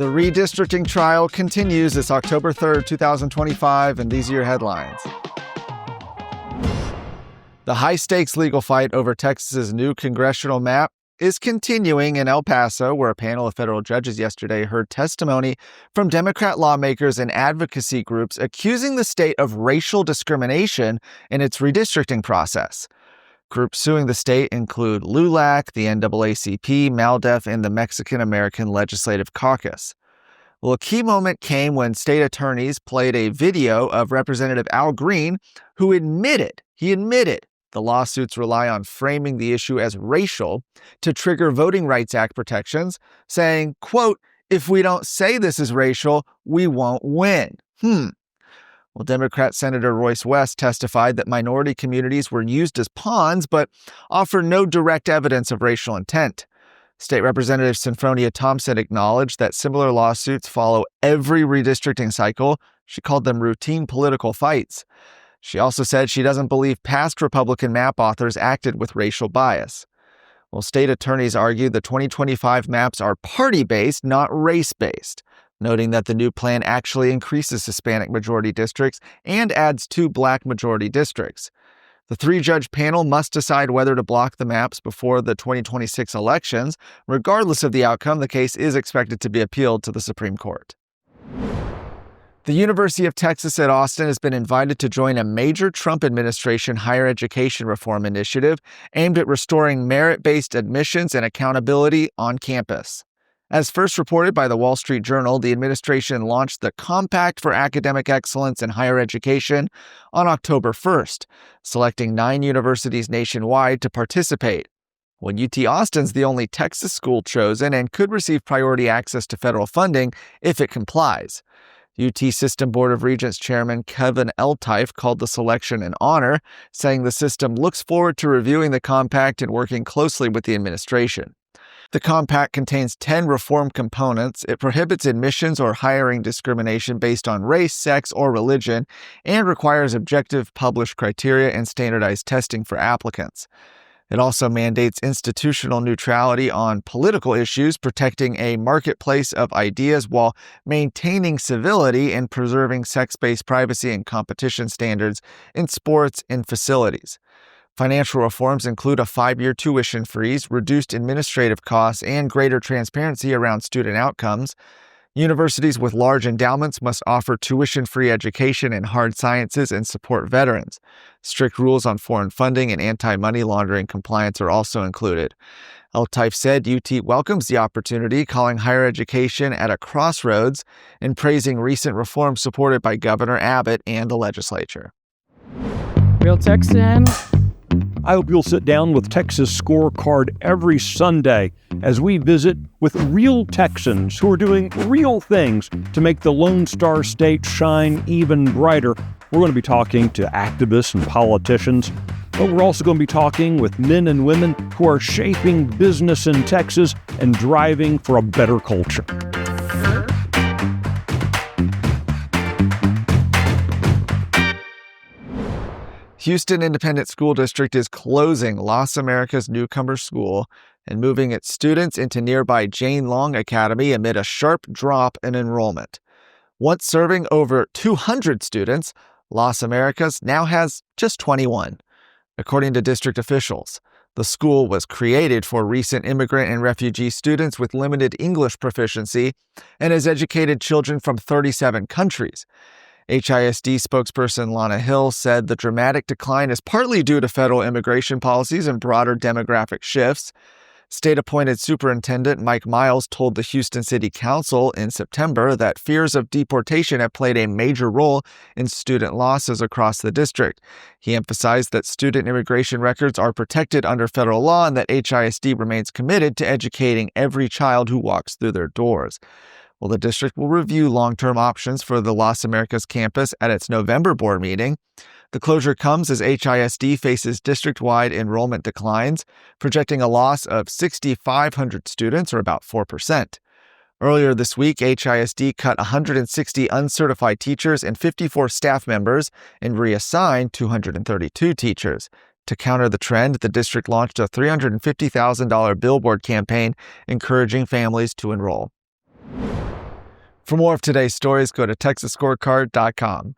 The redistricting trial continues. It's October 3rd, 2025, and these are your headlines. The high-stakes legal fight over Texas's new congressional map is continuing in El Paso, where a panel of federal judges yesterday heard testimony from Democrat lawmakers and advocacy groups accusing the state of racial discrimination in its redistricting process. Groups suing the state include LULAC, the NAACP, MALDEF, and the Mexican American Legislative Caucus. Well, a key moment came when state attorneys played a video of Representative Al Green, who admitted the lawsuits rely on framing the issue as racial to trigger Voting Rights Act protections, saying, quote, "If we don't say this is racial, we won't win." Well, Democrat Senator Royce West testified that minority communities were used as pawns, but offered no direct evidence of racial intent. State Representative Sinfronia Thompson acknowledged that similar lawsuits follow every redistricting cycle. She called them routine political fights. She also said she doesn't believe past Republican map authors acted with racial bias. Well, state attorneys argued the 2025 maps are party-based, not race-based, noting that the new plan actually increases Hispanic majority districts and adds 2 Black majority districts. The 3-judge panel must decide whether to block the maps before the 2026 elections. Regardless of the outcome, the case is expected to be appealed to the Supreme Court. The University of Texas at Austin has been invited to join a major Trump administration higher education reform initiative aimed at restoring merit-based admissions and accountability on campus. As first reported by the Wall Street Journal, the administration launched the Compact for Academic Excellence in Higher Education on October 1st, selecting 9 universities nationwide to participate. Well, UT Austin's the only Texas school chosen and could receive priority access to federal funding if it complies. UT System Board of Regents Chairman Kevin Eltife called the selection an honor, saying the system looks forward to reviewing the compact and working closely with the administration. The compact contains 10 reform components. It prohibits admissions or hiring discrimination based on race, sex, or religion, and requires objective published criteria and standardized testing for applicants. It also mandates institutional neutrality on political issues, protecting a marketplace of ideas while maintaining civility and preserving sex-based privacy and competition standards in sports and facilities. Financial reforms include a 5-year tuition freeze, reduced administrative costs, and greater transparency around student outcomes. Universities with large endowments must offer tuition-free education in hard sciences and support veterans. Strict rules on foreign funding and anti-money laundering compliance are also included. Eltife said UT welcomes the opportunity, calling higher education at a crossroads and praising recent reforms supported by Governor Abbott and the legislature. Real Texan. I hope you'll sit down with Texas Scorecard every Sunday as we visit with real Texans who are doing real things to make the Lone Star State shine even brighter. We're going to be talking to activists and politicians, but we're also going to be talking with men and women who are shaping business in Texas and driving for a better culture. Houston Independent School District is closing Las Americas Newcomer School and moving its students into nearby Jane Long Academy amid a sharp drop in enrollment. Once serving over 200 students, Las Americas now has just 21. According to district officials, the school was created for recent immigrant and refugee students with limited English proficiency and has educated children from 37 countries. HISD spokesperson Lana Hill said the dramatic decline is partly due to federal immigration policies and broader demographic shifts. State-appointed Superintendent Mike Miles told the Houston City Council in September that fears of deportation have played a major role in student losses across the district. He emphasized that student immigration records are protected under federal law and that HISD remains committed to educating every child who walks through their doors. Well, the district will review long-term options for the Las Americas campus at its November board meeting. The closure comes as HISD faces district-wide enrollment declines, projecting a loss of 6,500 students, or about 4%. Earlier this week, HISD cut 160 uncertified teachers and 54 staff members and reassigned 232 teachers. To counter the trend, the district launched a $350,000 billboard campaign encouraging families to enroll. For more of today's stories, go to texasscorecard.com.